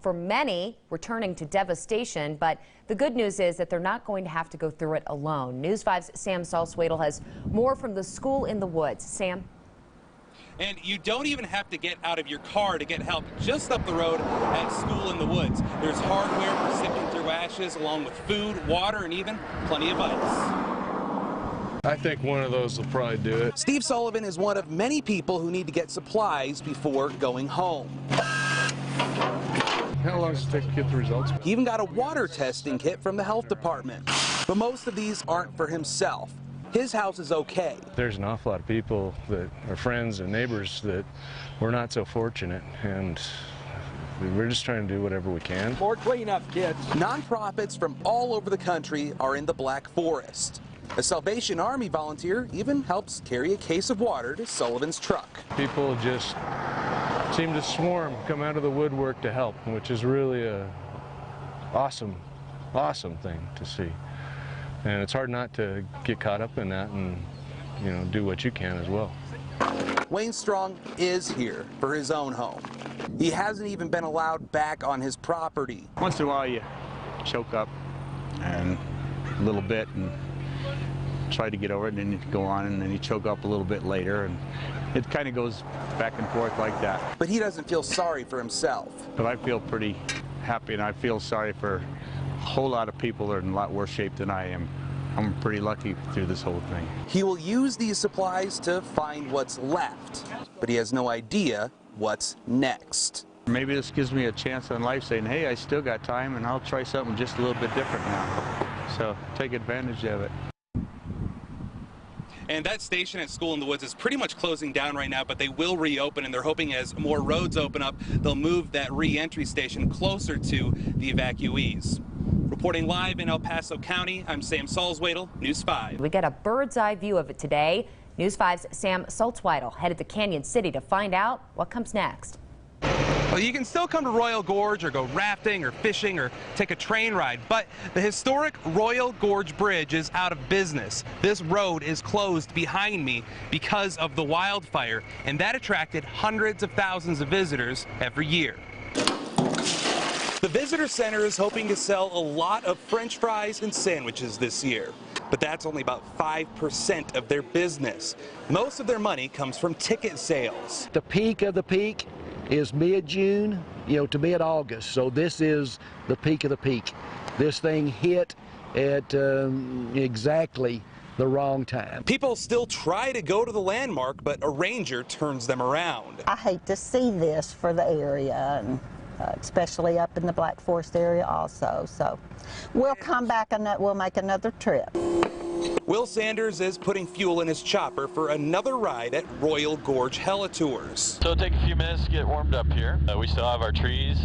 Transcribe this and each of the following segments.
For many, returning to devastation, but the good news is that they're not going to have to go through it alone. News 5's Sam Salzwedel has more from the school in the woods. Sam? And you don't even have to get out of your car to get help. Just up the road at School in the Woods, there's hardware for sifting through ashes, along with food, water, and even plenty of ice. I think one of those will probably do it. Steve Sullivan is one of many people who need to get supplies before going home. How long does it take to get the results? He even got a water testing kit from the health department. But most of these aren't for himself. His house is okay. There's an awful lot of people that are friends and neighbors that we're not so fortunate, and we're just trying to do whatever we can. More cleanup kits. Nonprofits from all over the country are in the Black Forest. A Salvation Army volunteer even helps carry a case of water to Sullivan's truck. People just seem to swarm, come out of the woodwork to help, which is really a awesome thing to see. And it's hard not to get caught up in that and, you know, do what you can as well. Wayne Strong is here for his own home. He hasn't even been allowed back on his property. Once in a while you choke up and a little bit and try to get over it, and then you go on, and then you choke up a little bit later, and it kind of goes back and forth like that. But he doesn't feel sorry for himself. But I feel pretty happy, and I feel sorry for a whole lot of people that are in a lot worse shape than I am. I'm pretty lucky through this whole thing. He will use these supplies to find what's left, but he has no idea what's next. Maybe this gives me a chance on life saying, hey, I still got time, and I'll try something just a little bit different now. So take advantage of it. And that station at School in the Woods is pretty much closing down right now, but they will reopen, and they're hoping as more roads open up, they'll move that re-entry station closer to the evacuees. Reporting live in El Paso County, I'm Sam Salzwedel, News 5. We get a bird's eye view of it today. News 5's Sam Salzwedel headed to Canyon City to find out what comes next. Well, you can still come to Royal Gorge or go rafting or fishing or take a train ride, but the historic Royal Gorge Bridge is out of business. This road is closed behind me because of the wildfire, and that attracted hundreds of thousands of visitors every year. The visitor center is hoping to sell a lot of French fries and sandwiches this year, but that's only about 5% of their business. Most of their money comes from ticket sales. The peak of the peak is mid-June, to mid-August. So this is the peak of the peak. This thing hit at exactly the wrong time. People still try to go to the landmark, but a ranger turns them around. I hate to see this for the area, and especially up in the Black Forest area also. So we'll come back and we'll make another trip. Will Sanders is putting fuel in his chopper for another ride at Royal Gorge Helitours. So it'll take a few minutes to get warmed up here. We still have our trees,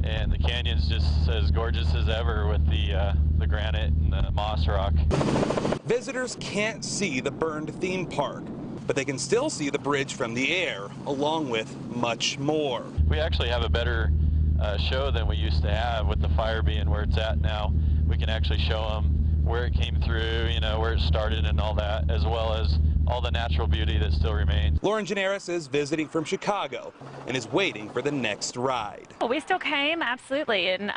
and the canyon's just as gorgeous as ever with the granite and the moss rock. Visitors can't see the burned theme park, but they can still see the bridge from the air, along with much more. We actually have a better show than we used to have with the fire being where it's at now. We can actually show them where it came through, where it started and all that, as well as all the natural beauty that still remains. Lauren Janaris is visiting from Chicago and is waiting for the next ride. Well, we still came, absolutely, and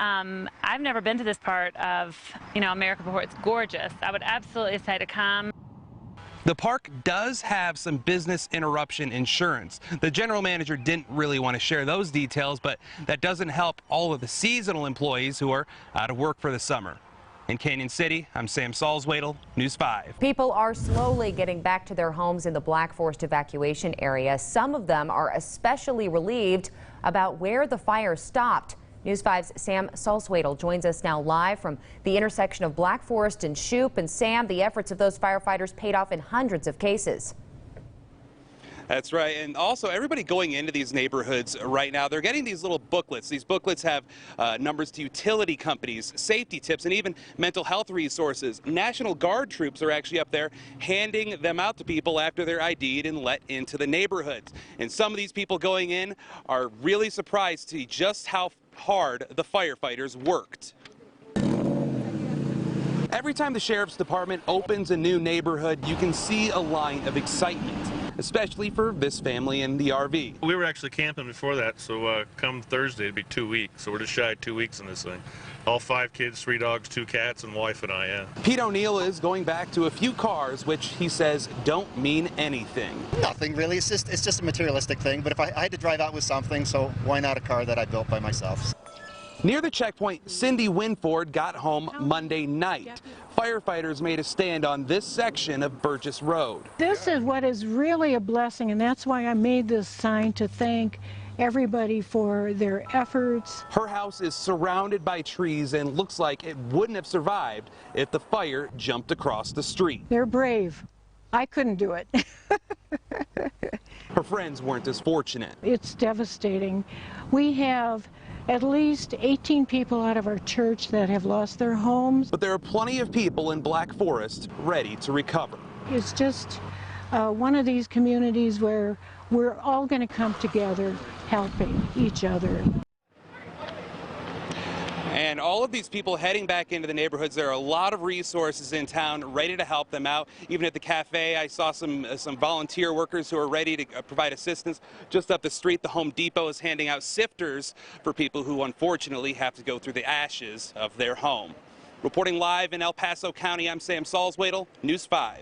I've never been to this part of, America before. It's gorgeous. I would absolutely say to come. The park does have some business interruption insurance. The general manager didn't really want to share those details, but that doesn't help all of the seasonal employees who are out of work for the summer. In Canyon City, I'm Sam Salzwedel, News 5. People are slowly getting back to their homes in the Black Forest evacuation area. Some of them are especially relieved about where the fire stopped. News 5's Sam Salzwedel joins us now live from the intersection of Black Forest and Shoup. And Sam, the efforts of those firefighters paid off in hundreds of cases. That's right, and also everybody going into these neighborhoods right now, they're getting these little booklets. These booklets have numbers to utility companies, safety tips, and even mental health resources. National Guard troops are actually up there handing them out to people after they're ID'd and let into the neighborhoods. And some of these people going in are really surprised to see just how hard the firefighters worked. Every time the Sheriff's Department opens a new neighborhood, you can see a line of excitement. especially for this family in the RV. We were actually camping before that, so come Thursday it'd be 2 weeks, so we're just shy of 2 weeks in this thing. All 5 kids, 3 dogs, 2 cats, and wife and I, yeah. Pete O'Neill is going back to a few cars which he says don't mean anything. Nothing really, it's just a materialistic thing, but if I had to drive out with something, so why not a car that I built by myself? Near the checkpoint, Cindy Winford got home Monday night. Firefighters made a stand on this section of Burgess Road. This is what is really a blessing, and that's why I made this sign to thank everybody for their efforts. Her house is surrounded by trees and looks like it wouldn't have survived if the fire jumped across the street. They're brave. I couldn't do it. Her friends weren't as fortunate. It's devastating. We have at least 18 people out of our church that have lost their homes. But there are plenty of people in Black Forest ready to recover. It's just one of these communities where we're all going to come together helping each other. And all of these people heading back into the neighborhoods, there are a lot of resources in town ready to help them out. Even at the cafe, I saw some volunteer workers who are ready to provide assistance. Just up the street, the Home Depot is handing out sifters for people who unfortunately have to go through the ashes of their home. Reporting live in El Paso County, I'm Sam Salzwedel, News 5.